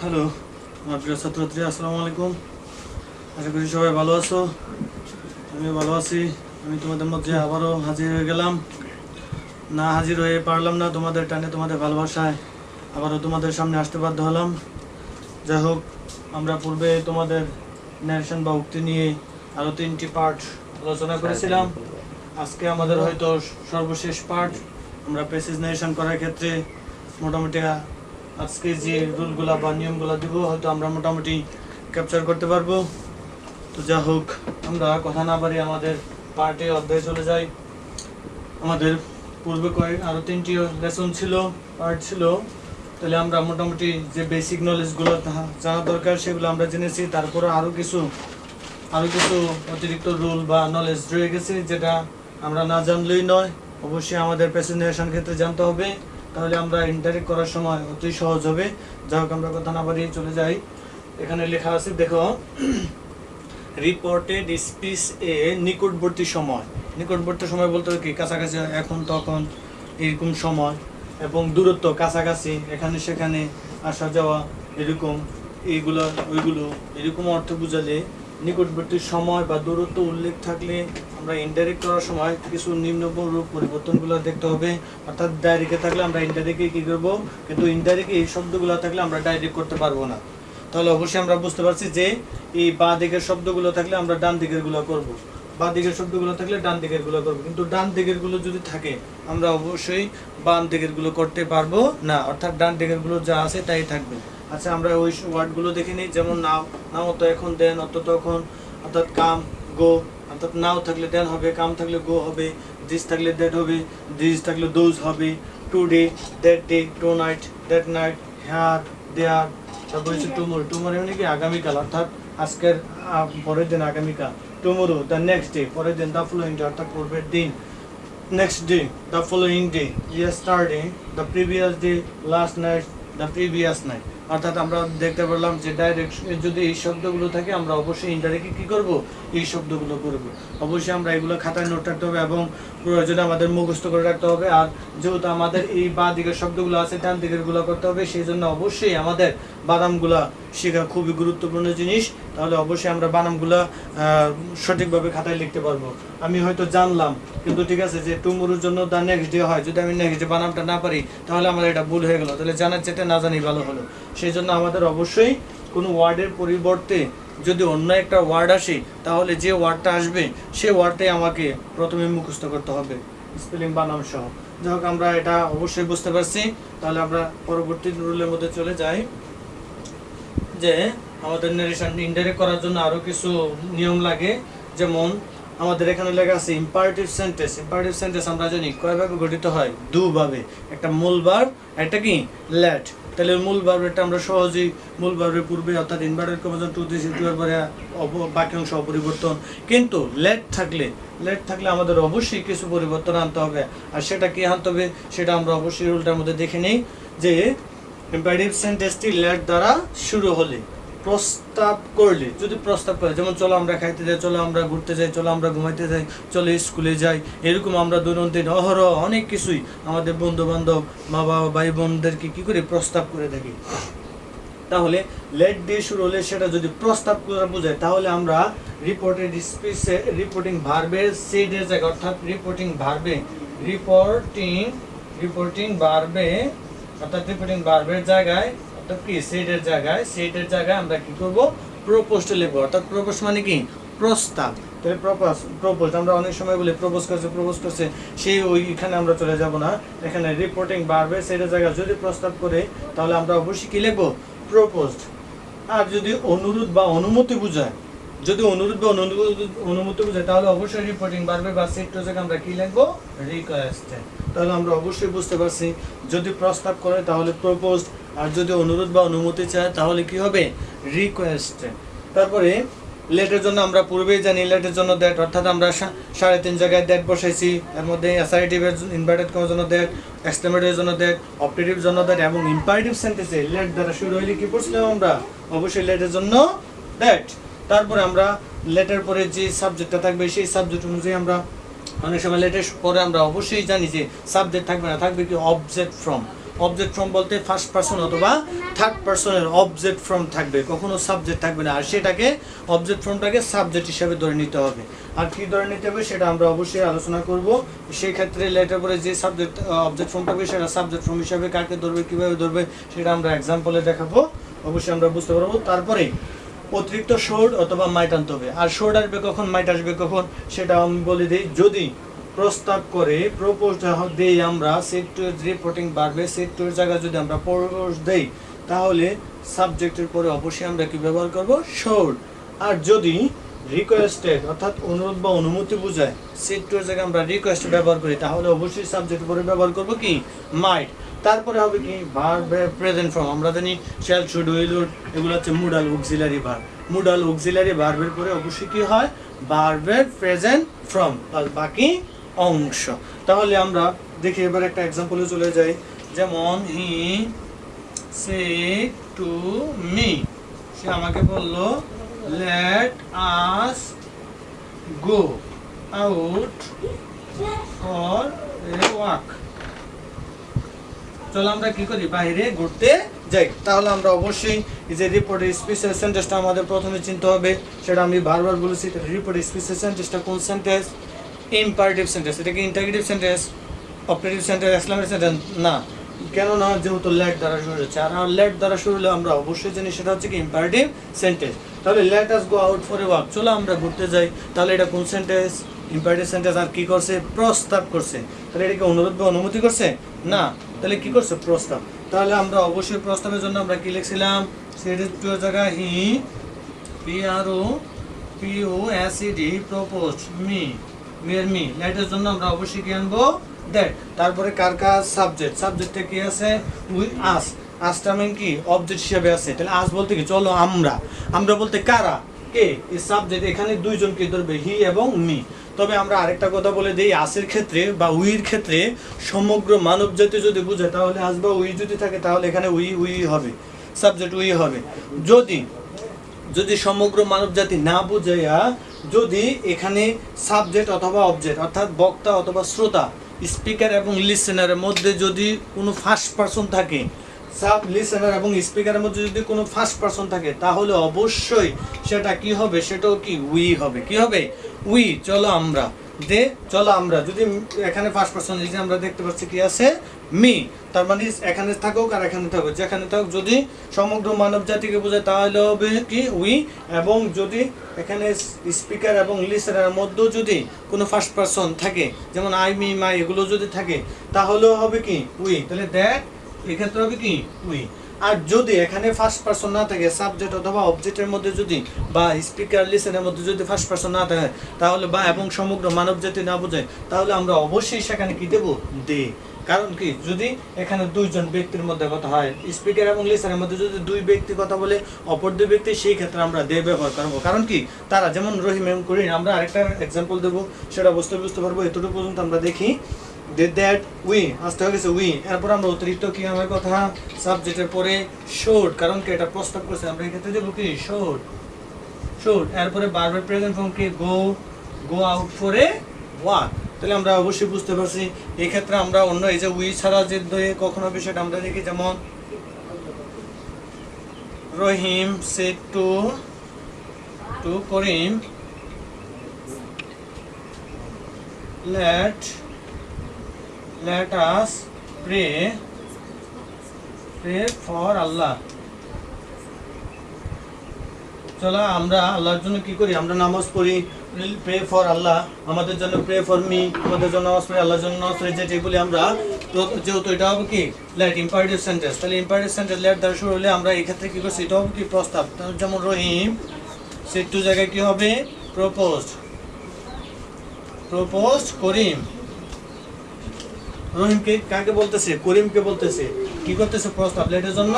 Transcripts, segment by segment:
Hello আমার প্রিয় ছাত্রছাত্রী, আসসালামু আলাইকুম। আশা করি সবাই ভালো আছো। আমিও ভালো আছি। আমি তোমাদের মধ্যে আবারও হাজির হয়ে গেলাম। না হাজির হয়ে পারলাম না, তোমাদের টানে তোমাদের ভালোবাসায় আবারও তোমাদের সামনে আসতে বাধ্য হলাম। যাই হোক, আমরা পূর্বে তোমাদের ন্যারেশন বা উক্তি নিয়ে আরও 3টি পার্ট আলোচনা করেছিলাম। আজকে আমাদের হয়তো সর্বশেষ পার্ট। আমরা প্যাসেজ ন্যারেশন করার ক্ষেত্রে মোটামুটি আজকে যে রুলগুলা বা নিয়মগুলো দিব হয়তো আমরা মোটামুটি ক্যাপচার করতে পারবো। তো যা হোক, আমরা কথা না বাড়ি আমাদের পার্টে অধ্যায়ে চলে যাই। আমাদের পূর্বে আরও 3টি লেসন ছিল, পার্ট ছিল। তাহলে আমরা মোটামুটি যে বেসিক নলেজগুলো জানা দরকার সেগুলো আমরা জেনেছি। তারপরে আরও কিছু অতিরিক্ত রুল বা নলেজ রয়ে গেছে, যেটা আমরা না জানলেই নয়। অবশ্যই আমাদের প্রেজেন্টেশন ক্ষেত্রে জানতে হবে, তাহলে আমরা ইন্টারেক্ট করার সময় অতি সহজ হবে। যাই হোক, আমরা কথা না বাড়িয়ে চলে যাই। এখানে লেখা আছে, দেখো, রিপোর্টেড স্পিচ এ নিকটবর্তী সময়। নিকটবর্তী সময় বলতে কি, কাছাকাছি, এখন তখন, এরকম সময়। এবং দূরত্ব, কাছাকাছি, এখানে সেখানে আসা যাওয়া, এরকম, এইগুলো ওইগুলো, এরকম অর্থ বোঝালে নিকটবর্তী সময় বা দূরত্ব উল্লেখ থাকলে আমরা ইনডাইরেক্ট করার সময় কিছু নিম্নরূপ পরিবর্তনগুলো দেখতে হবে। অর্থাৎ ডাইরেক্টে থাকলে আমরা ইনডাইরেক্টে কী করবো, কিন্তু ইনডাইরেক্টে এই শব্দগুলো থাকলে আমরা ডাইরেক্ট করতে পারবো না। তাহলে অবশ্যই আমরা বুঝতে পারছি যে এই বাঁ দিকের শব্দগুলো থাকলে আমরা ডান দিকের গুলো করবো, বাঁ দিকের শব্দগুলো থাকলে ডান দিকের গুলো করবো। কিন্তু ডান দিকের গুলো যদি থাকে আমরা অবশ্যই বাম দিকের গুলো করতে পারবো না, অর্থাৎ ডান দিকের গুলো যা আছে তাই থাকবে। আচ্ছা, আমরা ওই ওয়ার্ডগুলো দেখে নিই। যেমন নাও, নাও তো এখন, দেন অত তখন, অর্থাৎ কাম, গো, অর্থাৎ নাও থাকলে দেন হবে, কাম থাকলে গো হবে, দিস থাকলে দ্যাট হবে, দিস থাকলে দোজ হবে, today, that day, tonight, that night, her, there. তারপর হচ্ছে টুমোরো। টুমোরো মানে কি, আগামীকাল, অর্থাৎ আজকের পরের দিন আগামীকাল। টুমোরো, দ্য নেক্সট ডে, পরের দিন। দ্য ফলোইং ডে, অর্থাৎ পূর্বের দিন। Next day, the following day. Yesterday, the previous day. Last night, the previous night. অর্থাৎ আমরা দেখতে পারলাম যে ডাইরেক্ট যদি এই শব্দগুলো থাকে আমরা অবশ্যই ইনডাইরেক্টলি কী করবো, এই শব্দগুলো করব। অবশ্যই আমরা এগুলো খাতায় নোট রাখতে হবে এবং প্রয়োজনে আমাদের মুখস্থ করে রাখতে হবে। আর যেহেতু আমাদের এই বাঁ দিকের শব্দগুলো আছে, ডান দিকের গুলো করতে হবে, সেই জন্য অবশ্যই আমাদের বানামগুলা শেখা খুবই গুরুত্বপূর্ণ জিনিস। তাহলে অবশ্যই আমরা বানামগুলা সঠিকভাবে খাতায় লিখতে পারবো। আমি হয়তো জানলাম, কিন্তু ঠিক আছে যে টুমোরোর জন্য দ্য নেক্সট ডে হয়, যদি আমি নেক্সট ডে বানামটা না পারি তাহলে আমার এটা ভুল হয়ে গেল। তাহলে জানার চেয়ে না জানি ভালো হলো। সেই জন্য আমাদের অবশ্যই কোনো ওয়ার্ডের পরিবর্তে যদি অন্য একটা ওয়ার্ড আসে, তাহলে যে ওয়ার্ডটা আসবে সেই ওয়ার্ডটাই আমাকে প্রথমে মুখস্থ করতে হবে, স্পেলিং বানাম সহ। যাই হোক, আমরা এটা অবশ্যই বুঝতে পারছি। তাহলে আমরা পরবর্তী রুলের মধ্যে চলে যাই, যে আমাদের ন্যারেশন ইনডাইরেক্ট করার জন্য আরও কিছু নিয়ম লাগে। যেমন আমাদের এখানে লেখা আছে ইম্পারেটিভ সেন্টেন্স। ইম্পারেটিভ সেন্টেন্স আমরা জানি কয়ভাবে গঠিত হয়, দুভাবে। একটা মূল ভার্ব, একটা কি লেট। তাহলে মূল ভার্বটা আমরা সহজেই মূল ভার্বের পূর্বে, অর্থাৎ ইনভার্টেড কমাস টু দিয়েছি, টু এর পরে বাক্যাংশ অপরিবর্তন। কিন্তু লেট থাকলে আমাদের অবশ্যই কিছু পরিবর্তন আনতে হবে। আর সেটা কি আনতে হবে সেটা আমরা অবশ্যই রুলটার মধ্যে দেখে নিই। যে ইম্পারেটিভ সেন্টেন্সটি লেট দ্বারা শুরু হলে, প্রস্তাব করলে, যদি প্রস্তাব করে, যেমন চলো আমরা খাইতে যাই, চলো আমরা ঘুরতে যাই, চলো আমরা ঘুমাইতে যাই, চলো স্কুলে যাই, এরকম আমরা দৈনন্দিন অহরহ অনেক কিছুই আমাদের বন্ধু বান্ধব, মা বাবা, ভাই বোনদেরকে কী করে প্রস্তাব করে থাকি। তাহলে লেট দিয়ে শুরু হলে সেটা যদি প্রস্তাব করা বোঝায়, তাহলে আমরা রিপোর্টেড স্পিচে রিপোর্টিং ভার্বের সেডের জায়গায়, অর্থাৎ রিপোর্টিং ভার্বের জায়গায়, অর্থাৎ কি সেডের জায়গায় আমরা কি করব, প্রপোজড লিখব। অর্থাৎ প্রপোজ মানে কি, প্রস্তাব। তাহলে প্রপোজ আমরা অনেক সময় বলি প্রপোজ করছে, সেই ওইখানে আমরা চলে যাব না। এখানে রিপোর্টিং ভার্বের সেডের জায়গায় যদি প্রস্তাব করে, তাহলে আমরা অবশ্যই কি লিখব, প্রপোজড। আর যদি অনুরোধ বা অনুমতি বোঝায়, তাহলে অবশ্যই রিপোর্টিং ভার্বের বা সেডের জায়গায় আমরা কি লিখব, রিকোয়েস্টেড। তাহলে আমরা অবশ্যই বুঝতে পারছি, যদি প্রস্তাব করে তাহলে প্রপোজড, আর যদি অনুরোধ বা অনুমতি চায় তাহলে কি হবে, রিকোয়েস্টেড। তারপরে লেটের জন্য আমরা পূর্বেই জানি, লেটের জন্য দ্যাট, অর্থাৎ আমরা 3.5 জায়গায় দ্যাট বসাইছি। এর মধ্যে অ্যাসারেটিভের ইনভার্টেড করার জন্য দ্যাট, এক্সক্লেমেটরের জন্য দ্যাট, অপটেটিভ জন্য দ্যাট, এবং ইম্পারেটিভ সেন্টেন্সে লেট দ্বারা শুরু হইলে কি পড়ছিলাম আমরা, অবশ্যই লেটের জন্য দ্যাট। তারপরে আমরা লেটের পরে যে সাবজেক্টটা থাকবে সেই সাবজেক্ট অনুযায়ী আমরা অনেক সময় লেটের পরে আমরা অবশ্যই জানি যে সাবজেক্ট থাকবে না, থাকবে কি অবজেক্ট ফ্রম। অবজেক্ট ফর্ম বলতে ফার্স্ট পারসন অথবা থার্ড পারসনের অবজেক্ট ফর্ম থাকবে, কখনো সাবজেক্ট থাকবে না। আর সেটাকে অবজেক্ট ফর্মটাকে সাবজেক্ট হিসাবে ধরে নিতে হবে। আর কি ধরে নিতে হবে সেটা আমরা অবশ্যই আলোচনা করব। সেই ক্ষেত্রে লেটার পরে যে সাবজেক্ট অবজেক্ট ফর্ম থাকবে সেটা সাবজেক্ট ফর্ম হিসাবে কাকে ধরবে, কীভাবে ধরবে সেটা আমরা এক্সাম্পলে দেখাবো, অবশ্যই আমরা বুঝতে পারবো। তারপরে অতিরিক্ত শোড অথবা মাইট আনতে হবে। আর শোড আসবে কখন, মাইট আসবে কখন সেটা আমি বলে দিই। যদি প্রস্তাব করে প্রপোজ দেই আমরা, সেট টু রিপোর্টিং বাড়বে, সেট টু এর জায়গায় যদি আমরা প্রপোজ দেই তাহলে সাবজেক্টের পরে অবশ্যই আমরা কি ব্যবহার করব, শোড। আর যদি রিকোয়েস্টেড অর্থাৎ অনুরোধ বা অনুমতি বোঝায়, সেট টু এর জায়গায় আমরা রিকোয়েস্ট ব্যবহার করি তাহলে অবশ্যই সাবজেক্টের পরে ব্যবহার করব কি, মাইট। তারপরে হবে কি ভার্ব প্রেজেন্ট ফর্ম। আমরা জানি শ্যাল, শুড, উইল, উড এগুলো হচ্ছে মুডাল অক্সিলারি ভার্ব। মুডাল অক্সিলারি ভার্বের পরে অবশ্যই কি হয়, ভার্বের প্রেজেন্ট ফর্ম আর বাকি অংশ। তাহলে আমরা দেখি এবার একটা এক্সাম্পলে চলে যাই। যেমন হি সেড টু মি, সে আমাকে বলল late us go out for a walk, চলো আমরা কি করি, বাইরে ঘুরতে যাই। তাহলে আমরা অবশ্যই এই যে রিপোর্টের স্পেশাল সেন্টেন্সটা আমাদের প্রথমে চিনতে হবে, সেটা আমি বারবার বলেছি। রিপোর্টের স্পেশাল সেন্টেন্সটা কোন সেন্টেন্স, ইম্পারেটিভ সেন্টেন্স। এটা কি interrogative sentence, operative sentence, exclamatory sentence না। কেন না, যেহেতু লেট দ্বারা শুরু হচ্ছে। আর লেট দ্বারা শুরু হলে আমরা অবশ্যই জানি সেটা হচ্ছে কি ইম্পারেটিভ সেন্টেন্স। তাহলে late us go out for a walk, চলো আমরা ঘুরতে যাই। তাহলে এটা কোন সেন্টেন্স, ইম্পারেটিভ সেন্টেন্স। আর কি করছে, প্রস্তাব করছে। তাহলে এটা কি অনুরোধ বা অনুমতি করছে না, তাহলে কি করছে, প্রস্তাব। তাহলে আমরা অবশ্যই প্রস্তাবের জন্য আমরা কি লিখছিলাম, সেট টু এর জায়গায় হি PROPOSED প্রপোজ মি, মি। লেটের জন্য আমরা অবশ্যই কি আনবো, দ্যাট। তারপরে কার কাজ, সাবজেক্ট। সাবজেক্টে কি আছে, উই আস। আসটা মানে কি অবজেক্ট হিসেবে আছে। তাহলে আস বলতে কি, চলো আমরা। আমরা বলতে কারা, কে, এই সাবজেক্ট। এখানে দুইজনকে ধরবে, হি এবং মি। তবে আমরা আরেকটা কথা বলে দিই, আসের ক্ষেত্রে বা উইর ক্ষেত্রে সমগ্র মানব জাতি যদি বুঝে তাহলে আস বা উই যদি থাকে তাহলে এখানে উই হবে, সাবজেক্ট উই হবে। যদি সমগ্র মানব জাতি না বুঝাইয়া যদি এখানে সাবজেক্ট অথবা অবজেক্ট অর্থাৎ বক্তা অথবা শ্রোতা, স্পিকার এবং লিসেনারের মধ্যে যদি কোনো ফার্স্ট পারসন থাকে, সাব লিসেনার এবং স্পিকারের মধ্যে যদি কোনো ফার্স্ট পারসন থাকে তাহলে অবশ্যই সেটা কি হবে, সেটাও কি উই হবে। কি হবে, উই। চলো আমরা, দে চলো আমরা। যদি এখানে ফার্স্ট পারসন এই যে আমরা দেখতে পাচ্ছি কি আছে, মি, তার মানে এখানে থাকুক আর এখানে থাকুক, যেখানে থাকুক, যদি সমগ্র মানব জাতিকে বোঝায় তাহলে হবে কি উই। এবং যদি এখানে স্পিকার এবং লিসেনারের মধ্যেও যদি কোনো ফার্স্ট পারসন থাকে, যেমন আই, মি, মাই এগুলো যদি থাকে তাহলেও হবে কি উই। তাহলে দ্যাট এক্ষেত্রে হবে কি উই। আর যদি এখানে ফার্স্ট পারসন না থাকে, সাবজেক্ট অথবা অবজেক্টের মধ্যে যদি বা স্পিকার লিসেনের মধ্যে যদি ফার্স্ট পারসন না থাকে তাহলে বা এবং সমগ্র মানব জাতি না বোঝায় তাহলে আমরা অবশ্যই সেখানে কি দেব, দে। কারণ কি, যদি এখানে দুইজন ব্যক্তির মধ্যে কথা হয়, স্পিকার এবং লিসেনের মধ্যে যদি দুই ব্যক্তি কথা বলে অপর দুই ব্যক্তি, সেই ক্ষেত্রে আমরা দে ব্যবহার করবো। কারণ কি, তারা যেমন রহিম এবং করিম। আমরা আরেকটা এক্সাম্পল দেবো, সেটা বুঝতে পারবো। এতটুকু পর্যন্ত আমরা দেখি দ্যাট উই, আসতে হয়ে গেছে উই। এরপর আমরা অতিরিক্ত কি আমার কথা, সাবজেক্টের পরে শোড, কারণ কি এটা প্রস্তাব করছে, আমরা এক্ষেত্রে দেবো কি শোড। এরপরে ভার্বের প্রেজেন্ট ফর্ম কি go out for a walk. তাহলে আমরা অবশ্যই বুঝতে পারছি। এই ক্ষেত্রে আমরা অন্য এই যে উই ছাড়া যে কখনো বিষয়টা আমরা দেখি, যেমন Rahim said to Karim let us pray for Allah. চলো আমরা আল্লাহর জন্য কি করি, আমরা নামাজ পড়ি, প্রে ফর আল্লাহ, আমাদের জন্য প্রে ফর মি, আমাদের জন্য নামাজ পড়ি, আল্লাহর জন্য নামাজ পড়ি, যেটাই বলি আমরা। তো যেহেতু এটা হবে কি লেট, ইম্পারেটিভ সেন্টেন্স। তাহলে ইম্পারেটিভ সেন্টেন্স লেট দ্বারা শুরু হলে আমরা এই ক্ষেত্রে কি করছি, এটা হবে কি প্রস্তাব। যেমন রহিম সেড টু জায়গায় কি হবে, প্রপোজ করিম। রহিমকে কাকে বলতেছে, করিমকে বলতেছে, কি করতেছে, প্রস্তাব। লেটের জন্য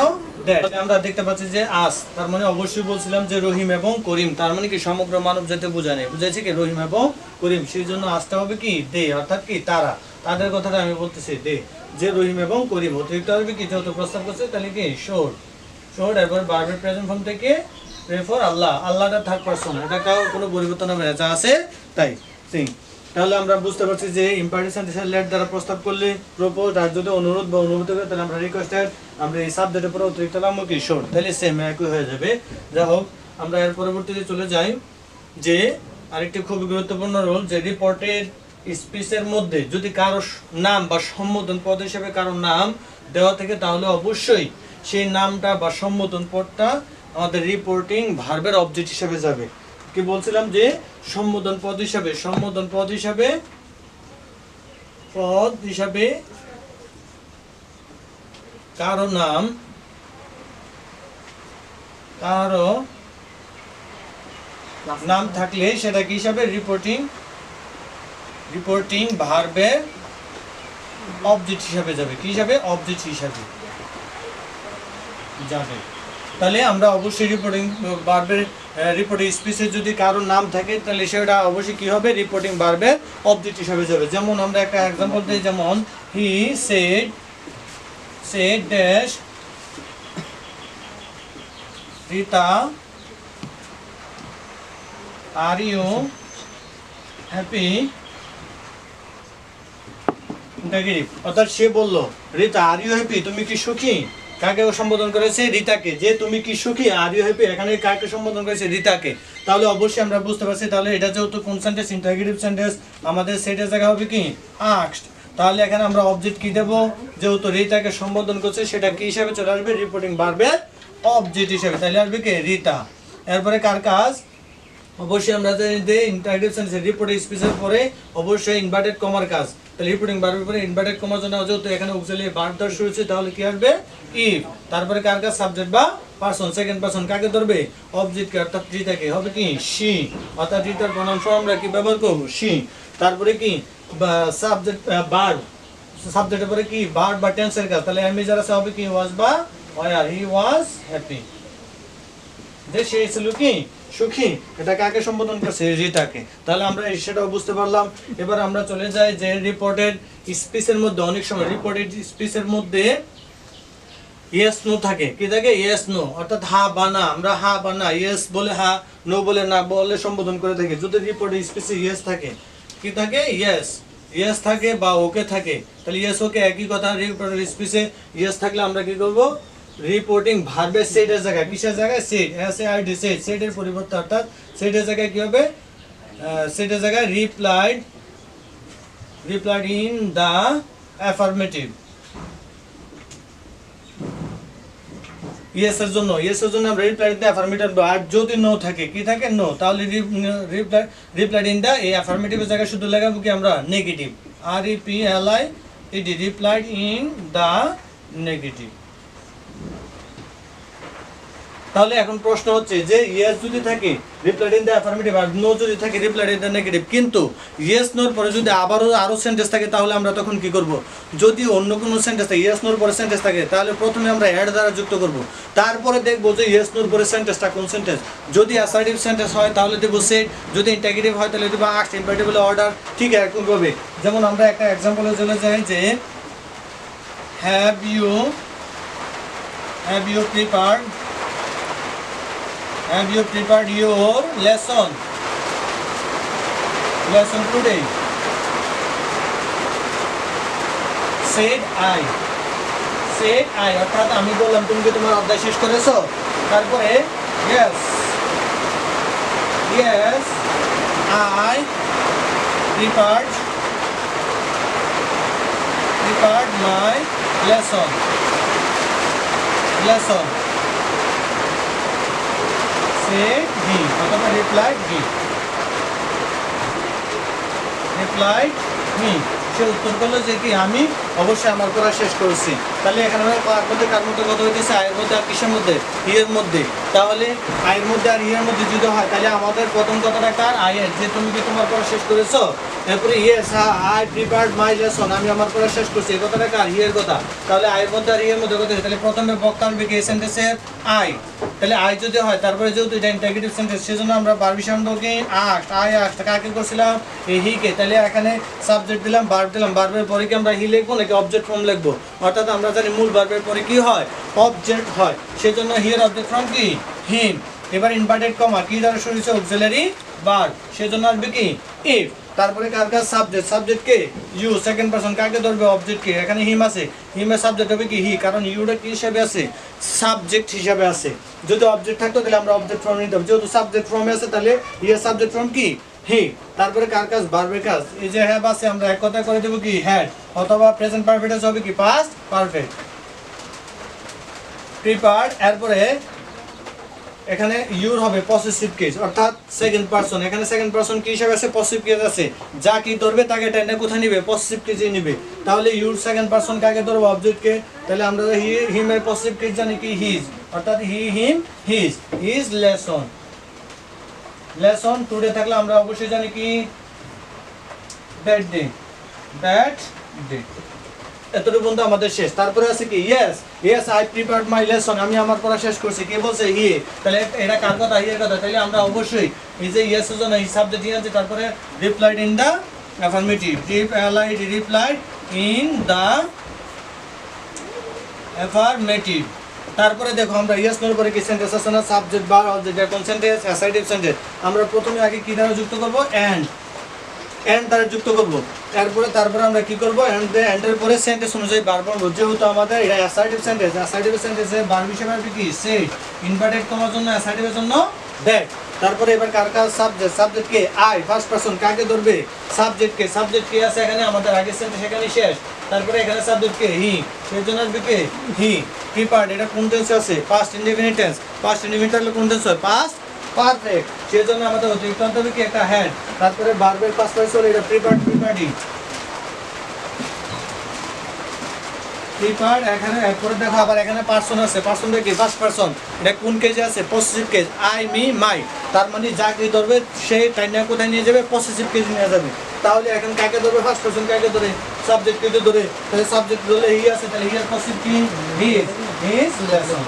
দ্যাট। আমরা দেখতে পাচ্ছি যে আস, তার মানে অবশ্যই বলছিলাম যে রহিম এবং করিম, তার মানে কি সমগ্র মানব জাতি বোঝায়, বুঝাইছে কি রহিম এবং করিম। সেই জন্য আসতে হবে কি দে, অর্থাৎ কি তারা, তাদের কথাটা আমি বলতেছি দে, যে রহিম এবং করিম। অতিরিক্ত হবে কি, যেহেতু প্রস্তাব করছে তাহলে কি শোড। এরপর ভার্বের প্রেজেন্ট ফর্ম থেকে প্রে ফর আল্লাহ, আল্লাহটা থার্ড পারসন, এটা কোনো পরিবর্তন হবে না, যা আছে তাই। তাহলে আমরা বুঝতে পারছি যে ইম্পারেটিভ সেন্টেন্সে লেট দ্বারা প্রস্তাব করলে প্রপোজ, আর যদি অনুরোধ বা অনুমতি করে তাহলে আমরা রিকোয়েস্টেড, আমরা এই সাবজেক্টের পরে অতিরিক্ত নামও কি শোর, তাহলে সেম একই হয়ে যাবে। যা হোক, আমরা এর পরবর্তীতে চলে যাই যে আরেকটি খুবই গুরুত্বপূর্ণ রোল, যে রিপোর্টের স্পিচের মধ্যে যদি কারো নাম বা সম্বোধন পদ হিসেবে কারো নাম দেওয়া থাকে তাহলে অবশ্যই সেই নামটা বা সম্বোধন পদটা আমাদের রিপোর্টিং ভার্বের অবজেক্ট হিসেবে যাবে। কি বলছিলাম যে সম্বোধন পদ হিসাবে কারো নাম থাকলে সেটা কি হিসাবে রিপোর্টিং ভার্বের অবজেক্ট হিসাবে যাবে। কি হিসাবে? অবজেক্ট হিসাবে যাবে। তাহলে আমরা অবশ্যই রিপোর্টিং স্পিচে যদি কারোর নাম থাকে তাহলে সেটা অবশ্যই কি হবে? রিপোর্টিং ভার্বের অবজেক্ট হিসাবে যাবে। যেমন আমরা একটা एग्जांपल দিই, যেমন he said dash Rita are you happy, negative. অর্থাৎ সে বলল, রিতা আর ইউ হ্যাপি, তুমি কি সুখী? কাকে সম্বোধন করেছে? রিতাকে। যে তুমি কি সুখী, আর ইউ হ্যাপি, এখানে কাকে সম্বোধন করেছে? রিতাকে। তাহলে অবশ্যই আমরা বুঝতে পারছি তাহলে এটা যেহেতু কোন সেন্টেন্স? ইন্টারগেটিভ সেন্টেন্স, আমাদের সেটের জায়গা হবে কি? আস্কড। তাহলে এখানে আমরা অবজেক্ট কি দেব? যেহেতু রিতাকে সম্বোধন করছে সেটা কি হিসাবে চলে আসবে? রিপোর্টিং ভার্বের অবজেক্ট হিসাবে। তাহলে আসবে কি? রিতা। এরপরে কার কাজ? অবশ্যই আমরা জানি ইন্টারগেটিভ সেন্টেন্স রিপোর্টিং স্পিচের পরে অবশ্যই ইনভার্টেড কমার কাজ। তাহলে রিপোর্টিং ভার্বের পরে ইনভার্টেড কমার জন্য যেহেতু এখানে অক্সিলারি ভার্ব ধরে শুরু হচ্ছে তাহলে কি আসবে? ইফ। তারপরে কার কাজ? সাবজেক্ট বা পারসন, সেকেন্ড পারসন কাকে ধরবে? অবজেক্টকে, অর্থাৎ রিতাকে। হবে কি? শি। অর্থাৎ রিতার প্রনাউন ফর্ম আমরা কি ব্যবহার করব? শি। তারপরে কি? সাবজেক্ট ভার্ব, সাবজেক্টের পরে কি? ভার্ব বা টেন্সের কাজ। তাহলে আমি যারা হবে কি? ওয়াজ বা ওয়ার। হি ওয়াজ হ্যাপি, যে সে ছিল কি? সুখী। এটা কাকে সম্বোধন করছে? রিতাকে। তাহলে আমরা সেটাও বুঝতে পারলাম। এবার আমরা চলে যাই যে রিপোর্টেড স্পিচের মধ্যে অনেক সময় রিপোর্টেড স্পিচের মধ্যে ইয়েস নো থাকে। কি থাকে? ইয়েস নো, অর্থাৎ হা বা না। আমরা হা বা না, ইয়েস বলে হা, নো বলে না বলে সম্বোধন করে থাকি। যদি রিপোর্টেড স্পিচে ইয়েস থাকে, কি থাকে? ইয়েস থাকে বা ওকে থাকে। তাহলে ইয়েস ওকে একই কথা। রিপোর্টেড স্পিচে ইয়েস থাকলে আমরা কি করব? রিপোর্টিং ভার্বের সেটের জায়গায়, কিসের জায়গায়? Said, SAID, said. সেটের পরিবর্তে অর্থাৎ সেটের জায়গায় কি হবে? সেটের জায়গায় replied in the affirmative. Yes এর জন্য আমরা রিপ্লাইড ইন দা অ্যাফার্মেটিভ। আর যদি নো থাকে, কি থাকে? নো। তাহলে রিপ্লাইড ইন দা, এই অ্যাফার্মেটিভের জায়গায় শুধু লাগাবো কি আমরা? Negative. REPLIED, replied in the negative. তাহলে এখন প্রশ্ন হচ্ছে যে ইয়েস যদি থাকে রিপ্লাইড ইন দ্য অ্যাফার্মেটিভ, আর নো যদি থাকে রিপ্লাইড ইন দ্য নেগেটিভ, কিন্তু ইয়েস নোর পরে যদি আরো সেন্টেন্স থাকে তাহলে আমরা তখন কি করব? যদি অন্য কোনো সেন্টেন্স থাকে, ইয়েস নোর পরে সেন্টেন্স থাকে, তাহলে প্রথমে আমরা অ্যাড দ্বারা যুক্ত করব। তারপরে দেখব যে ইয়েস নোর পরে সেন্টেন্সটা কোন সেন্টেন্স। যদি অ্যাসার্টিভ সেন্টেন্স হয় তাহলে দেব সেড, যদি ইন্টারগেটিভ হয় তাহলে দেব আস্কড, ইম্পারেটিভ হলে অর্ডার। ঠিক এরকম ভাবে। যেমন আমরা একটা एग्जांपले চলে যাই যে have you prepared your lesson today? Said I, অর্থাৎ আমি বললাম তুমি কি তোমার অধ্যায় শেষ করেছো? তারপরে yes I prepared my lesson. Said he, অথবা replied me, সে উত্তর করলো যে কি আমি অবশ্যই আমার পড়া শেষ করেছি। তাহলে এখানে কার মধ্যে কথা হইতেছে? আয়ের মধ্যে আর কিসের মধ্যে? ইয়ের মধ্যে। তাহলে আয়ের মধ্যে আর ইয়ের মধ্যে যদি হয় তাহলে আমাদের প্রথম কথাটা কার? আয়ের, যে তুমি কি তোমার পড়া শেষ করেছো। তারপরে yes I prepared my lesson, আমি আমার পড়া শেষ করছি, এই কথাটা কার? ইয়ের কথা। তাহলে আয়ের মধ্যে আর ইয়ের মধ্যে কথা, তাহলে প্রথমে বক্তা আনবে কি? এই সেন্টেন্সের আই। তাহলে আই যদি হয়, তারপরে যেহেতু এটা ইন্টারগেটিভ সেন্টেন্স সেজন্য আমরা ভার্ব হিসাবে কি? আস্কড। আই আস্কড, কাকে করছিলাম? এই হিকে। তাহলে এখানে সাবজেক্ট দিলাম, ভার্ব দিলাম। ভার্বের পরে কি আমরা হি লিখবো নাকি অবজেক্ট ফর্ম লিখবো? অর্থাৎ আমরা জানি মূল ভার্বের পরে কি হয়? অবজেক্ট হয়। সেজন্য হিয়ার অবজেক্ট ফর্ম কি? হিম। এবার ইনভার্টেড কমা কি দ্বারা শুরু হচ্ছে? অক্সিলারি ভার্ব, সেজন্য আসবে কি? ইফ। তারপরে কার কাজ সাবজেক্ট, সাবজেক্ট কে ইউ, সেকেন্ড পারসন কাকে ধরবে অবজেক্ট কে, এখানে হিম আছে, হিমের সাবজেক্ট হবে কি হি, কারণ ইউটা কি হিসাবে আছে সাবজেক্ট হিসাবে আছে। যদি অবজেক্ট থাকতো তাহলে আমরা অবজেক্ট ফর্ম নিতাম, যেহেতু সাবজেক্ট ফর্মে আছে তাহলে হিয়ার সাবজেক্ট ফর্ম কি হি। তারপরে কার কাজ ভার্বের কাজ, এই যে হ্যাভ আছে আমরা এক কথা করে দেব কি হ্যাড, অথবা প্রেজেন্ট পারফেক্ট হবে কি পাস্ট পারফেক্ট। প্রিপারড, এরপরে এখানে ইউর হবে পসেসিভ কেস অর্থাৎ সেকেন্ড পারসন, এখানে সেকেন্ড পারসন কি হিসাবে আছে পসেসিভ কেস আছে, যা কি ধরবে তাকে টেনে কোথায় নিবে পসেসিভ কেসে নিবে। তাহলে ইউর সেকেন্ড পারসন কাকে ধরবে অবজেক্টকে, তাহলে আমরা হিম এর পসেসিভ কেস জানি কি হিজ, অর্থাৎ he him his, his lesson, lesson today থাকলে আমরা অবশ্যই জানি কি দ্যাট ডে, দ্যাট ডে। এতটুকু বন্ধু আমাদের শেষ। তারপরে আছে কি yes, yes I prepared my lesson, আমি আমার পড়া শেষ করছি। কে বলছে হি, তাহলে এটা কার কথা হিয়ের কথা, তাহলে আমরা অবশ্যই এই যে ইয়েস এর জন্য এই সাবজেক্ট দিয়ে আছে, তারপরে replied in the affirmative, replied in the affirmative. তারপরে দেখো আমরা ইয়েস এর পরে কি সেন্টেন্স আছে না, সাবজেক্ট বা অবজেক্ট, কোন সেন্টেন্স অ্যাসার্টিভ সেন্টেন্স। আমরা প্রথমে আগে কি দ্বারা যুক্ত করব এন্ড, এন্ড দ্বারা যুক্ত করব। তারপরে আমরা কি করব এন্ডের পরে সেন্টেন্স অনুযায়ী ভার্ব বলবো, যেহেতু আমাদের এটা অ্যাসার্টিভ সেন্টেন্স, অ্যাসার্টিভ সেন্টেন্সে ভার্ব হিসেবে আসবে কি সেড, ইনভার্টেড কমার জন্য অ্যাসার্টিভের জন্য দ্যাট। তারপরে এবার কার কাজ subject, subject K I first person কাকে ধরবে সাবজেক্ট কে, সাবজেক্ট কে আছে এখানে আমাদের আগের সেন্টেন্স এখানে শেষ। তারপরে এখানে সাবজেক্ট কে হি, সেই জন্য আসবে কে হি। প্রিপারড, এটা কোন টেন্সে আছে past indefinite tense, past indefinite হলে কোন টেন্স হয় পাস্ট পারফেক্ট, সেই জন্য আমাদের অতিরিক্ত অন্তর কি একটা হ্যাড। তারপরে ভার্বের পাস্ট পার্টিসিপল হলো এটা প্রিপারড, প্রিপারডি, প্রিপারড। এখানে এরপরে দেখো আবার এখানে পারসন আছে, পারসনটা কি ফার্স্ট পারসন, এটা কোন কেজে আছে possessive cage, I me my, তার মানে যাকে ধরবে সেই টাইনা কোথায় নিয়ে যাবে পসেসিভ কেজ নিয়ে যাবে। তাহলে এখন কাকে ধরবে ফার্স্ট পারসন, কাকে ধরে সাবজেক্ট কে ধরে, তাহলে সাবজেক্ট ধরলে হি আছে, তাহলে হি এর পসেসিভ কি হি ইজ লেসন।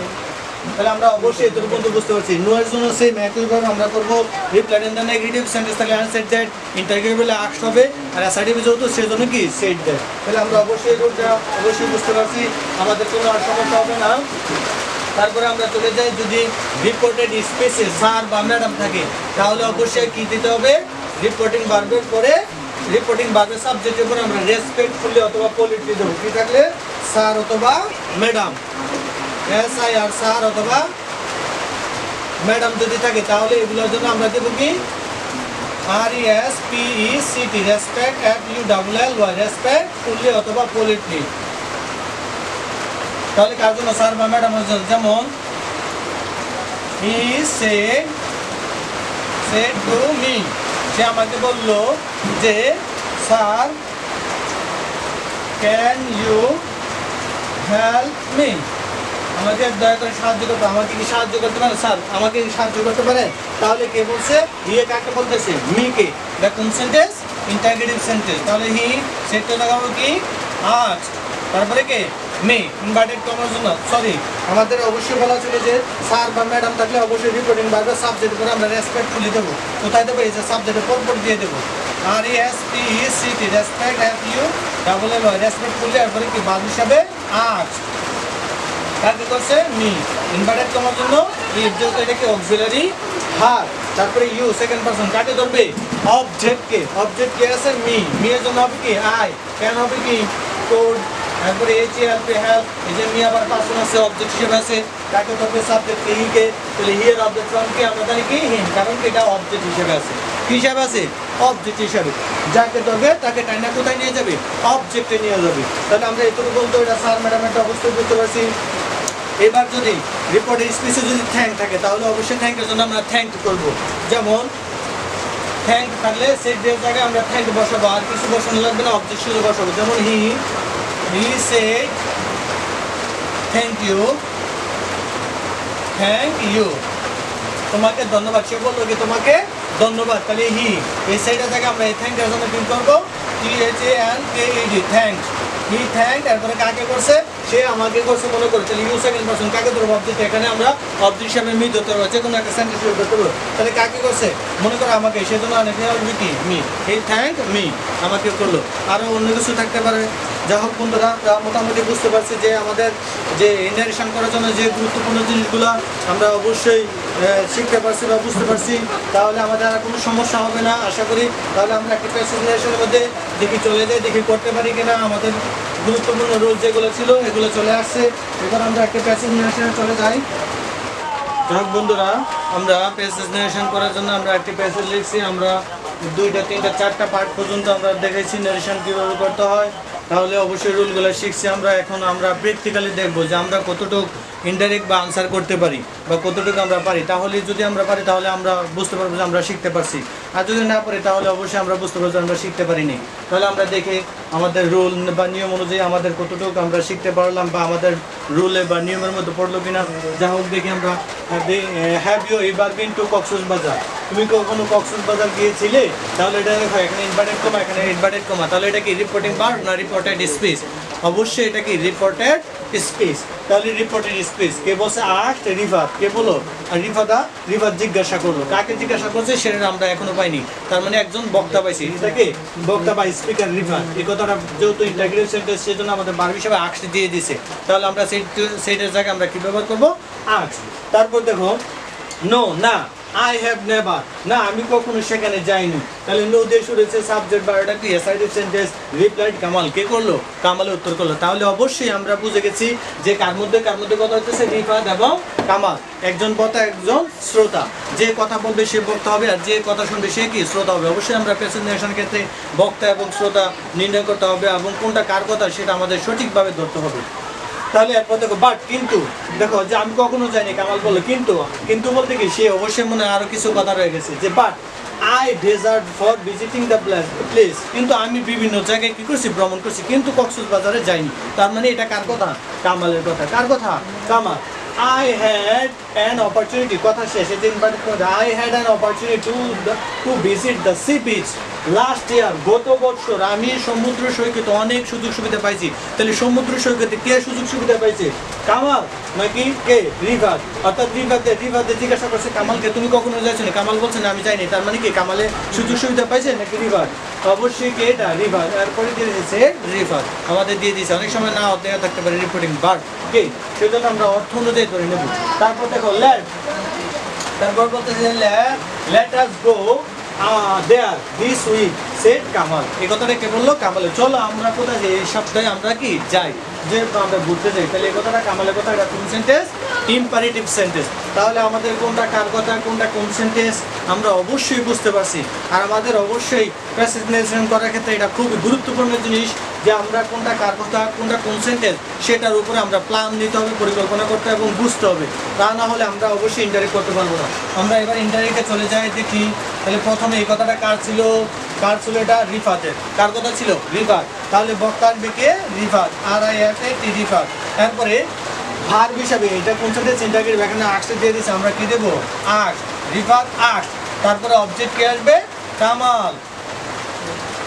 তাহলে আমরা অবশ্যই এতটুকু পর্যন্ত বুঝতে পারছি। নো এর জন্য সেম একইভাবে আমরা করব replied in the negative sentence, তাহলে আনসেড দ্যাট, ইন্টারগেটিভে আস্ক হবে, আর অ্যাসার্টিভ যেহেতু সেজন্য কি সেড দ্যাট। তাহলে আমরা অবশ্যই রুলটা অবশ্যই বুঝতে পারছি, আমাদের কোনো আর সমস্যা হবে না। তারপরে আমরা চলে যাই, যদি রিপোর্টেড স্পেসে স্যার বা ম্যাডাম থাকে তাহলে অবশ্যই কি দিতে হবে রিপোর্টিং ভার্বের পরে, রিপোর্টিং ভার্বের সাবজেক্টের পরে আমরা রেসপেক্টফুলি অথবা পলিটলি দেবো। কি থাকলে স্যার অথবা madam, S I R sir অথবা ম্যাডাম যদি থাকে তাহলে এগুলোর জন্য আমরা দেবো কি R E S P E C T, respect F U double L Y, respect fully অথবা পলিটলি। তাহলে কার জন্য স্যার বা ম্যাডামের জন্য, যেমন হি সেড টু মি, সে আমাকে বললো যে sir can you help me, আমাকে দয়া করে সাহায্য করতে, আমাকে কি সাহায্য করতে পারেন স্যার, আমাকে কি সাহায্য করতে পারেন। তাহলে কে বলছে ইয়ে কাকে বলতেছে মিকে, এটা কোন সেন্টেন্স ইন্টারগেটিভ সেন্টেন্স। তাহলে হি সেটটা লাগাবো কি আজ, তারপরে কে মে, ইনভার্টেড কমার জন্য সরি আমাদের অবশ্যই বলা ছিল যে স্যার বা ম্যাডাম থাকলে অবশ্যই রিপোর্টিং ভার্বের সাবজেক্ট করে আমরা রেসপেক্টফুলি দেবো। কোথায় দেবো এই যে সাবজেক্টের পরপর দিয়ে দেবো, আর E S P E C T, respect F U double L Y, respectfully, এরপরে কি ভার্ব হিসাবে আজ, কাকে করছে মি, ইনভার্টেড কমার জন্য ইফ, যেহেতু এটা কি অক্সিলারি ভার্ব। তারপরে ইউ সেকেন্ড পারসন কাকে ধরবে অবজেক্ট কে, অবজেক্ট কে আছে মি, মি এর জন্য হবে কি আই, কেন হবে কি কোড, তারপরে এইচ এ হেল্প হেল্প, এই যে মি আবার পারসন আছে অবজেক্ট হিসেবে আছে, কাকে ধরবে সাবজেক্ট কে হি কে, তাহলে হি এর অবজেক্ট ফর্ম কে আমরা জানি কি হিম, কারণ এটা অবজেক্ট হিসেবে আছে, কি হিসাবে আছে অবজেক্ট হিসাবে, যাকে ধরবে তাকে টাইনা কোথায় নিয়ে যাবে অবজেক্টে নিয়ে যাবে। তাহলে আমরা এটুকু বলতে এটা স্যার ম্যাডামেরটা অবশ্যই বুঝতে পারছি। এবার যদি রিপোর্টের স্পেসে যদি থ্যাঙ্ক থাকে তাহলে অবশ্যই থ্যাঙ্কের জন্য আমরা থ্যাঙ্ক করব, যেমন থ্যাঙ্ক থাকলে সেই জায়গায় আমরা থ্যাঙ্ক বসাবো, আর কিছু বসানো লাগবে না, অবজেক্ট শুধু বসাবো। যেমন he said thank you, thank you, তোমাকে ধন্যবাদ, সে বললো কি তোমাকে ধন্যবাদ, তাহলে হি এই সাইডের জায়গায় আমরা এই থ্যাঙ্কের জন্য কি করবো THANKED, থ্যাঙ্কস, হি থ্যাঙ্ক, তারপরে কাকে করছে সে আমাকে করছে মনে করে, তাহলে ইউ সেকেন্ড পারসন কাকে ধরবো অবজেক্ট, এখানে আমরা অবজেক্ট হিসাবে মি ধরতে পারবো, যে কোনো একটা সেন্টেন্স ধরতে পারবো। তাহলে কাকে করছে মনে করো আমাকে, সেজন্য অনেকে কি মি, হি থ্যাঙ্ক মি, আমাকে করলো। আরও অন্য কিছু থাকতে পারে। যাই হোক বন্ধুরা, আমরা মোটামুটি বুঝতে পারছি যে আমাদের যে ইনারেশন করার জন্য যে গুরুত্বপূর্ণ জিনিসগুলো আমরা অবশ্যই শিখতে পারছি বা বুঝতে পারছি, তাহলে আমাদের আর কোনো সমস্যা হবে না আশা করি। তাহলে আমরা একটা প্যাসেজ নারেশনের মধ্যে দেখি চলে যাই, দেখি করতে পারি কিনা। আমাদের গুরুত্বপূর্ণ রোল যেগুলো ছিল এগুলো চলে আসছে, এবার আমরা একটা প্যাসেজ নারেশনে চলে যাই। যাই হোক বন্ধুরা, আমরা প্যাসেজ নারেশন করার জন্য আমরা একটি প্যাসেজ লিখছি। আমরা 2টা 3টা 4টা পার্ট পর্যন্ত আমরা দেখেছি নারেশন কীভাবে করতে হয়। তাহলে অবশ্যই রুলগুলো শিখছি আমরা। এখন আমরা প্র্যাকটিক্যালি দেখবো যে আমরা কতটুকু ইনডাইরেক্ট বা আনসার করতে পারি বা কতটুকু আমরা পারি। তাহলে যদি আমরা পারি তাহলে আমরা বুঝতে পারবো যে আমরা শিখতে পারছি, আর যদি না পারি তাহলে অবশ্যই আমরা বুঝতে পারবো যে আমরা শিখতে পারিনি। তাহলে আমরা দেখে আমাদের রুল বা নিয়ম অনুযায়ী আমাদের কতটুকু আমরা শিখতে পারলাম বা আমাদের রুলে বা নিয়মের মধ্যে পড়লো কিনা। যা হোক দেখি আমরা। Have you ever been to Cox's Bazar? তুমি কখনো কক্সবাজার গিয়েছিলে? তাহলে এটা দেখো, এখানে ইনভার্টেড কমা, এখানে ইনভার্টেড কমা। তাহলে এটা কি রিপোর্টিং ভার্ব না রিপোর্টেড স্পিচ? অবশ্যই এটা কি রিপোর্টেড স্পিচ। তাহলে রিপোর্টেড স্পিচ কে বলছে? আস্কড রিফাত। কে বলো? আর রিফাত জিজ্ঞাসা করলো। কাকে জিজ্ঞাসা করছে সেটা আমরা এখনো পাইনি। তার মানে একজন বক্তা পাইছি। এটাকে বক্তা বা স্পিকার রিফাত। এই কথাটা যেহেতু ইন্টারগ্রেটিভ সেন্টেন্স, সেজন্য আমাদের ভার্ব হিসেবে আস্কড দিয়ে দিছে। তাহলে আমরা সেইটার জায়গায় আমরা কি ব্যবহার করবো? আস্কড। তারপর দেখো, নো না, আই হ্যাভ নেভার, না আমি কখনো সেখানে যাইনি। তাহলে নো দিয়ে শুরু হয়েছে, সাবজেক্ট বা এটা কি অ্যাসার্টিভ সেন্টেন্স। রিপ্লাইড কামাল। কে করলো? কামালে উত্তর করলো। তাহলে অবশ্যই আমরা বুঝে গেছি যে কার মধ্যে কথা হচ্ছে? রিফাত এবং কামাল। একজন বক্তা, একজন শ্রোতা। যে কথা বলবে সে বক্তা হবে, আর যে কথা শুনবে সে কি? শ্রোতা হবে। অবশ্যই আমরা প্রেজেন্টেশনের ক্ষেত্রে বক্তা এবং শ্রোতা নির্ণয় করতে হবে, এবং কোনটা কার কথা সেটা আমাদের সঠিকভাবে ধরতে হবে। তাহলে এরপর দেখো, বাট কিন্তু, দেখো যে আমি কখনো যাইনি, কামাল বললো কিন্তু। কিন্তু বলতে কি, সে অবশ্যই মনে আরো কিছু কথা রয়ে গেছে যে but I dessert for visiting the place. কিন্তু আমি বিভিন্ন জায়গায় কি করছি? ভ্রমণ করছি, কিন্তু কক্সবাজারে যাইনি। তার মানে এটা কার কথা? কামালের কথা। কার কথা? Kamal. I had an opportunity, কথা শেষ। I had an opportunity to visit the sea beach last year, গত বছর আমি সমুদ্র সৈকতে অনেক সুযোগ সুবিধা পাইছি। তাহলে সমুদ্র সৈকতে কে সুযোগ সুবিধা পাইছে? কামাল নাকি কে? রিফাত। অর্থাৎ রিফাতে জিজ্ঞাসা করছে কামালকে, তুমি কখনো যাচ্ছো না? কামাল বলছে না, আমি যাইনি। তার মানে কি, কামালে সুযোগ সুবিধা পাইছে নাকি রিফাত? অবশ্যই কে? এটা রিফাত। এরপরে দিয়ে দিয়েছে রিফাত, আমাদের দিয়ে দিয়েছে। অনেক সময় না দেওয়া থাকতে পারে রিপোর্টিং ভার্ব কে, সেজন্য আমরা অর্থ অনুযায়ী ধরে নেব। তারপর দেখো লেট, তারপর বলতেছে let us go there this week said Kamal. এই কথাটা কে বললো? কামালে। চলো আমরা কোথায় যাই? এই সপ্তাহে আমরা কি যাই, যেহেতু আমরা ঘুরতে যাই। তাহলে এই কথাটা কামালের কথা। এটা কোন সেন্টেন্স? Imperative sentence. তাহলে আমাদের কোনটা কার কথা, কোনটা কোন সেন্টেন্স আমরা অবশ্যই বুঝতে পারছি। আর আমাদের অবশ্যই প্রেজেন্টেশন করার ক্ষেত্রে এটা খুবই গুরুত্বপূর্ণ জিনিস যে আমরা কোনটা কার কথা, কোনটা কোন সেন্টেন্স, সেটার উপরে আমরা প্ল্যান নিতে হবে, পরিকল্পনা করতে হবে এবং বুঝতে হবে। তা না হলে আমরা অবশ্যই ইনডাইরেক্ট করতে পারবো না। আমরা এবার ইনডাইরেক্টে চলে যাই, দেখি। তাহলে প্রথমে এই কথাটা কার ছিল? কার ছিল? এটা রিফাতের। কার কথা ছিল? রিফাত। তাহলে বক্তা আসবে কে? রিফাত। RIFAT রিফাত। তারপরে ভার্ব হিসাবে এটা কোন সেন্টেন্স? ইন্টারগ্রেটিভ। এখানে আস্কড দিয়ে দিচ্ছে, আমরা কি দেবো? আস্কড। রিফাত আস্কড। তারপরে অবজেক্ট কে আসবে? কামাল।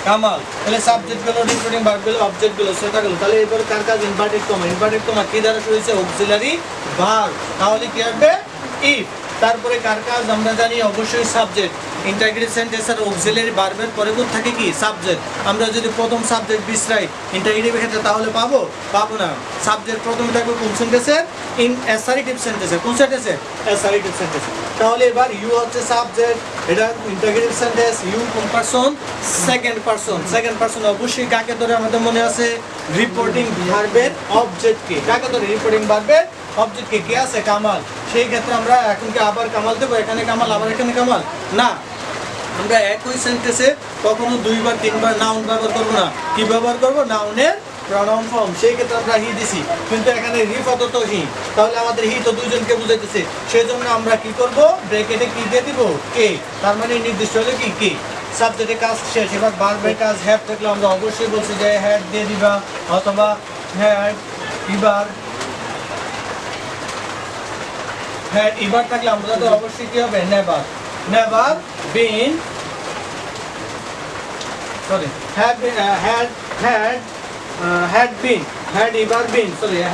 কামাল। তাহলে সাবজেক্ট গুলো, রিপোর্টিং ভার্ব গুলো, অবজেক্ট গুলো, সেটা গেল। তাহলে এবারে কার কাজ? Inverted comma. ইনভার্টেড কমা কি দ্বারা শুরু হয়েছে? Auxiliary verb. তাহলে কি আসবে? ইফ। তারপরে কার কাজ? আমরা জানি অবশ্যই সাবজেক্ট। ইন্টারগ্রেটিভ সেন্টেন্সের অক্সিলারি ভার্বের পরে কোন থাকে কি? সাবজেক্ট। আমরা যদি প্রথম সাবজেক্ট বিসরাই ইন্টারগ্রেটিভের ক্ষেত্রে তাহলে পাবো না। সাবজেক্ট প্রথমে থাকবে কোন সেন্টেন্সের? ইন অ্যাসারেটিভ সেন্টেন্সে। কোন সেন্টেন্সে? অ্যাসারেটিভ সেন্টেন্সে। তাহলে এবার ইউ হচ্ছে সাবজেক্ট, এটা ইন্টারগ্রেটিভ সেন্টেন্স। ইউ কোন person? Second person. Second person অবশ্যই কাকে ধরে? আমাদের মনে আছে রিপোর্টিং ভার্বের অবজেক্টকে। কাকে ধরে? রিপোর্টিং ভার্বের অবজেক্টকে। কে আছে? কামাল। সেই ক্ষেত্রে আমরা এখন কি আবার কামাল দেবো? এখানে কামাল, আবার এখানে কামাল? না, আমরা একই সেন্টেন্সে কখনো 2 বার 3 বার নাউন ব্যবহার করবো না। কি ব্যবহার করবো? নাউনের প্রনাউন ফর্ম। সেই ক্ষেত্রে আমরা হি দিছি, কিন্তু এখানে রিফাত তো হি। তাহলে আমাদের হি তো দুইজনকে বুঝাইতেছে, সেই জন্য আমরা কি করব? ব্র্যাকেটে কি দিয়ে দিব? কে। তার মানে নির্দিষ্ট হলে কি? কে। সাবজেক্টের কাজ শেষ। এবার ভার্বের কাজ। হ্যাভ থাকলে আমরা অবশ্যই বলছি যে হ্যাড দিয়ে দিবা, অথবা হ্যাড এবার থাকলে আমরা তো অবশ্যই কি হবে? Never. Never been, sorry,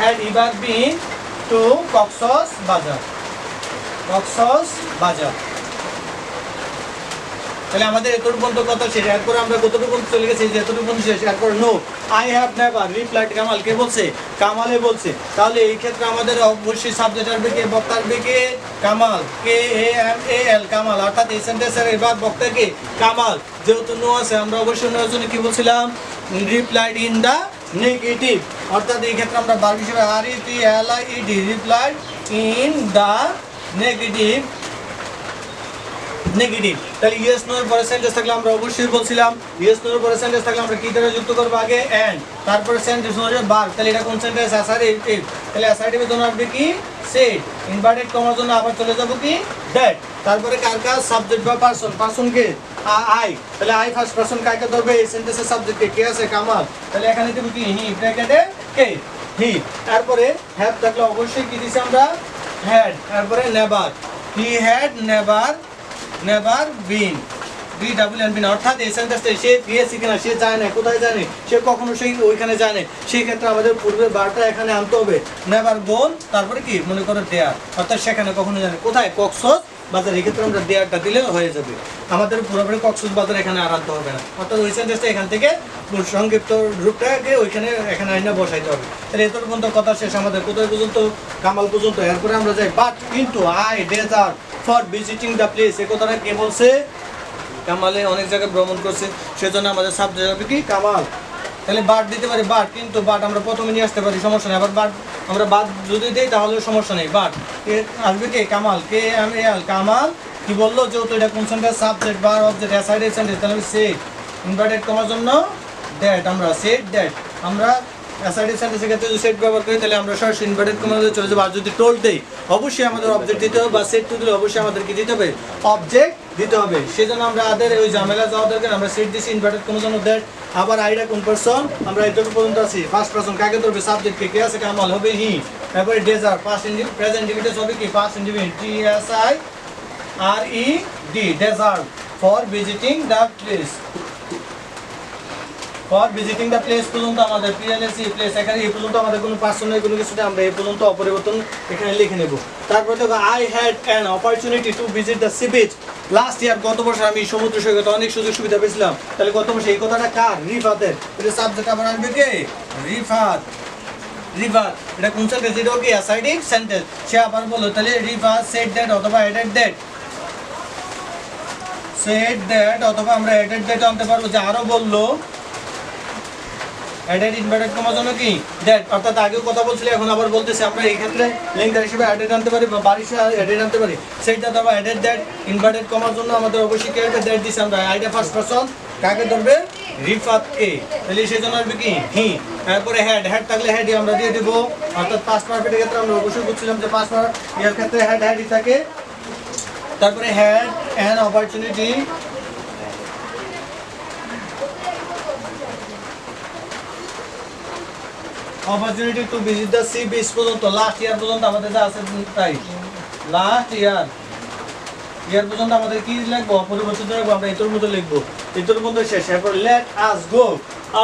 had ever been to Cox's Bazar. তাহলে আমাদের এতটুকু পর্যন্ত কথা শেষ। এরপরে আমরা কতটুকু পর্যন্ত চলে গেছি, যে এতটুকু পর্যন্ত শেষ। এরপর no I have never replied Kamal, কে বলছে? কামালে বলছে। তাহলে এই ক্ষেত্রে আমাদের অবশ্যই সাবজেক্ট আসবে কে? বক্তা আসবে কে? কামাল, কে এ এম এ এল, কামাল। অর্থাৎ এই সেন্টেন্সের এবার বক্তা কে? কামাল। যেহেতু নো আছে, আমরা অবশ্যই নোর জন্য কি বলছিলাম? Replied in the negative. অর্থাৎ এই ক্ষেত্রে আমরা ভার্ব হিসেবে R E T L I E D, replied in the negative. Negative. তাহলে ইয়েস নো এর পরে সেন্টেন্স থাকলে আমরা অবশ্যই বলছিলাম ইয়েস নো এর পরে সেন্টেন্স থাকলে আমরা কি দ্বারা যুক্ত করব? আগে এন্ড, তারপরে সেন্টেন্স হচ্ছে ভার্ব। তাহলে এটা কোন সেন্টেন্স? অ্যাসার্টিভ। তাহলে অ্যাসার্টিভের জন্য আসবে কি? সেড। ইনভার্টেড কমার জন্য আবার চলে যাব কি? দ্যাট। তারপরে কার কাজ? সাবজেক্ট বা পারসন। Person K? আই। তাহলে আই ফার্স্ট পারসন কাকে ধরবে? এই সেন্টেন্সের সাবজেক্ট কে আছে? কামাল। তাহলে এখানে দেব কি? হি ব্র্যাকেটে কে? হি। তারপরে হ্যাভ থাকলে অবশ্যই কি দিছি আমরা? হ্যাড। তারপরে never, he had never been, B double N been. অর্থাৎ এই সেন্টেন্সটা সে গিয়েছে কিনা, সে যায় না, কোথায় জানে? সে কখনো সেই ওইখানে জানে। সেই ক্ষেত্রে আমাদের পূর্বের বারটা এখানে আনতে হবে। নেভার গোন, তারপরে কি? মনে করো দেয়ার। অর্থাৎ সেখানে কখনো জানে। কোথায়? কক্সবাজার। এই ক্ষেত্রে আমরা দেয়ারটা দিলে হয়ে যাবে। আমাদের পুরোপুরি কক্সবাজার এখানে আর আনতে হবে না। অর্থাৎ ওই সেন্টেন্সটা এখান থেকে সংক্ষিপ্ত রূপটাকে ওইখানে এখানে আইনা বসাইতে হবে। তাহলে এত পর্যন্ত কথা শেষ আমাদের। কোথায় পর্যন্ত? কামাল পর্যন্ত। এরপরে আমরা যাই বাট, কিন্তু, I dessert for visiting the place. এ কথাটা কে বলছে? কামালে অনেক জায়গায় ভ্রমণ করছে, সেজন্য আমাদের সাবজেক্ট হবে কি? কামাল। তাহলে বাট দিতে পারি বাট, কিন্তু বাট আমরা প্রথমে নিয়ে আসতে পারি, সমস্যা নেই। আবার বাট আমরা বাদ যদি দিই তাহলে সমস্যা নেই। বাট আসবে কে? কামাল, কে এম এ এল, কামাল। কি বললো? যেহেতু এটা কোন সেন্টেন্স? সাবজেক্ট বা অবজেক্ট, অ্যাসাইডেড সেন্টেন্স। তাহলে আমি সেড, ইনভার্টেড কমার জন্য দ্যাট, আমরা সেড দ্যাট। আমরা অ্যাসাইডেড সেন্টেন্সের ক্ষেত্রে যদি সেট ব্যবহার করি তাহলে আমরা সরাসরি ইনভার্টেড কমার মধ্যে চলে যাবো। আর যদি টোল্ড দেই অবশ্যই আমাদের অবজেক্ট দিতে হবে, বা সেট টু দিলে অবশ্যই আমাদের কি দিতে হবে? অবজেক্ট দিতে হবে। সেজন্য আমরা আমাদের ওই ঝামেলা যাওয়া দরকার। আমরা সেট দিছি ইনভার্টেড কমার জন্য দ্যাট। আবার আইডা কোন পারসন? আমরা এতটুকু পর্যন্ত আছি। ফার্স্ট পারসন কাকে ধরবে? সাবজেক্ট কে? কে আছে? কামাল, হবে হি। তারপরে desired, past independent present independent হবে কি? Past independent, T S I R E D, desired for visiting the place. For visiting the place পর্যন্ত আমাদের পিএনএসি প্লেস, এখানে এই পর্যন্ত আমাদের কোনো পার্সন নেই, কোনো কিছু নেই। আমরা এই পর্যন্ত অপরিবর্তন এখানে লিখে নেব। তারপরে দেখো I had an opportunity to visit the sea beach last year. গত বছর আমি সমুদ্র সৈকতে অনেক সুযোগ সুবিধা পেয়েছিলাম। তাহলে গত বছর এই কথাটা কার? রিফাতের। এটা সাবজেক্ট আবার আসবে কে? রিফাত। রিফাত এটা কোন সেন্টেন্স? এটাও কি? অ্যাসাইডিক সেন্টেন্স। সে আবার বলো, তাহলে রিফাত সেড দ্যাট অথবা এডেড দ্যাট, সেড দ্যাট অথবা আমরা এডেড দ্যাট আনতে পারবো। যে আরো বললো অ্যাডেড ইনভার্টেড কমার জন্য কি? দ্যাট। অর্থাৎ আগেও কথা বলছিলি, এখন আবার বলতেছি। আমরা এই ক্ষেত্রে লিঙ্কার হিসেবে অ্যাডেড আনতে পারি বা বার হিসেবে অ্যাডেড আনতে পারি। সেইটা তো আবার অ্যাডেড দ্যাট ইনভার্টেড কমার জন্য আমাদের অবশ্যই কে হবে? দ্যাট দিছি আমরা। আইডা ফার্স্ট পারসন কাকে ধরবে? রিফাত কে। তাহলে সেই জন্য আসবে কি? হি। তারপরে হ্যাড, হ্যাড থাকলে হ্যাডই আমরা দিয়ে দেবো। অর্থাৎ পাস্ট পারফেক্টের ক্ষেত্রে আমরা অবশ্যই বুঝছিলাম যে পাস্ট ইয়ার ক্ষেত্রে হ্যাড হ্যাডই থাকে। তারপরে had an opportunity opportunity to visit the sea beach পর্যন্ত, লাস্ট ইয়ার পর্যন্ত আমাদের যা আছে তাই। লাস্ট ইয়ার পর্যন্ত আমাদের কি লিখবো? অপরিবর্তিত রাখবো। আমরা এতর মতো লিখবো। এতর মতো শেষ। এরপর let us go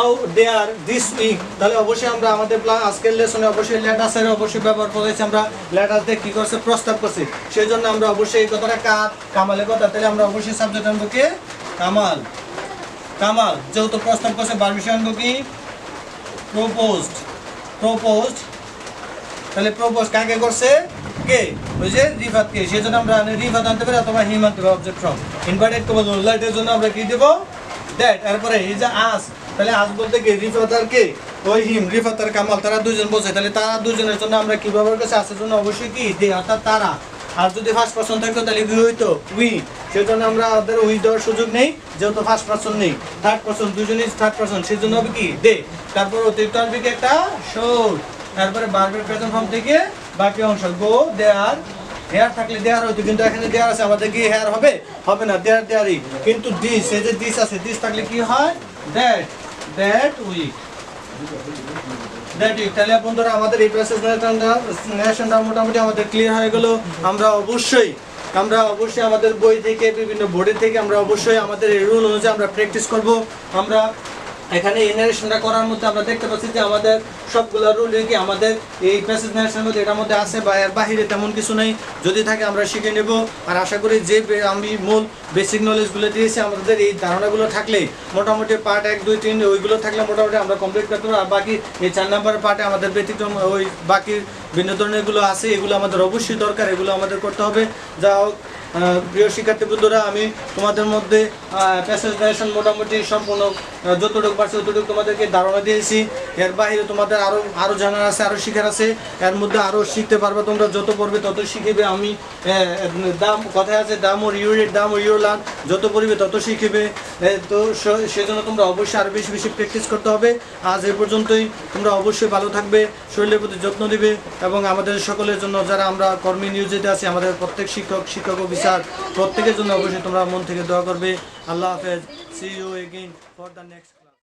out there this week. তাহলে অবশ্যই আমরা আমাদের আজকের লেসনে অবশ্যই লেট আসের অবশ্যই ব্যবহার করেছি। আমরা লেট আস দিয়ে কি করছে? প্রস্তাব করছি। সেই জন্য আমরা অবশ্যই এই কথাটা কার? কামালের কথা। তাহলে আমরা অবশ্যই সাবজেক্ট আনবো কে? কামাল। কামাল যেহেতু প্রস্তাব করছে, বার বিষয় আনবো কি? প্রপোজড। তাহলে প্রপোজ কাকে করছে? কে? ওই যে রিফাতকে। সেই জন্য আমরা রিফাত আনতে পারি অথবা হিম আনতে পারি। অবজেক্ট ফ্রম ইনভার্টেড কমার জন্য লেটের জন্য আমরা কি দেবো? দ্যাট। এরপরে এই যে আস, তাহলে আস বলতে কি? রিফাত আর কে? ওই হিম, রিফাত আর কামাল, তারা দুজন বলছে। তাহলে তারা দুজনের জন্য আমরা কি ব্যবহার করছি? আসের জন্য অবশ্যই কি? দে, অর্থাৎ তারা। আর যদি ফার্স্ট পারসন থাকতো তাহলে কি হইতো? উই। সেজন্য আমরা ওদের উই দেওয়ার সুযোগ নেই, যেহেতু ফার্স্ট পারসন নেই। থার্ড পারসন, দুজনই থার্ড পারসন, সেজন্য হবে কি? দে। তারপর অতিরিক্ত আসবে কি? একটা শোড। তারপরে ভার্বের প্রেজেন্ট ফর্ম থেকে বাকি অংশ গো, দেয়ার। হেয়ার থাকলে দেয়ার হইতো, কিন্তু এখানে দেয়ার আছে, আমাদের কি হেয়ার হবে? হবে না, দেয়ার দেয়ারই। কিন্তু দিস, এই যে দিস আছে, দিস থাকলে কি হয়? That week. তাহলে বন্ধুরা আমাদের এই প্রেজেন্টেশনটা মোটামুটি আমাদের ক্লিয়ার হয়ে গেল। আমরা অবশ্যই আমাদের বই থেকে, বিভিন্ন বোর্ডের থেকে আমরা অবশ্যই আমাদের এই রুল অনুযায়ী আমরা প্র্যাকটিস করব। আমরা এখানে এই নারেশনটা করার মধ্যে আমরা দেখতে পাচ্ছি যে আমাদের সবগুলো রুল কি আমাদের এই প্যাসেজ নারেশনের মধ্যে এটার মধ্যে আছে বা এর বাহিরে তেমন কিছু নেই। যদি থাকে আমরা শিখে নেব। আর আশা করি যে আমি মূল বেসিক নলেজগুলো দিয়েছি আমাদের এই ধারণাগুলো থাকলে মোটামুটি পার্ট 1 2 3 ওইগুলো থাকলে মোটামুটি আমরা কমপ্লিট করতে পারবো। আর বাকি এই 4 নম্বরের পার্টে আমাদের ব্যতিক্রম ওই বাকি ভিন্ন ধরনেরগুলো আছে, এগুলো আমাদের অবশ্যই দরকার, এগুলো আমাদের করতে হবে। যা হোক প্রিয় শিক্ষার্থী বন্ধুরা, আমি তোমাদের মধ্যে প্যাসেজ নারেশন মোটামুটি সম্পূর্ণ যতটুকু পারছি ততটুকু তোমাদেরকে ধারণা দিয়েছি। এর বাইরে তোমাদের আরও জানার আছে, আরও শিখার আছে। এর মধ্যে আরও শিখতে পারবে তোমরা, যত পড়বে তত শিখবে। আমি দাম কথায় আছে দাম ওর ইউরিট দাম ওর ইউর লার্ন, যত পড়বে তত শিখবে। তো সেজন্য তোমরা অবশ্যই আরও বেশি বেশি প্র্যাকটিস করতে হবে। আজ এই পর্যন্তই। তোমরা অবশ্যই ভালো থাকবে, শরীরের প্রতি যত্ন দিবে এবং আমাদের সকলের জন্য যারা আমরা কর্মী নিয়োজিত আছি, আমাদের প্রত্যেক শিক্ষক অফিসার প্রত্যেকের জন্য অবশ্যই তোমরা মন থেকে দোয়া করবে। আল্লাহ হাফেজ। See you again for the next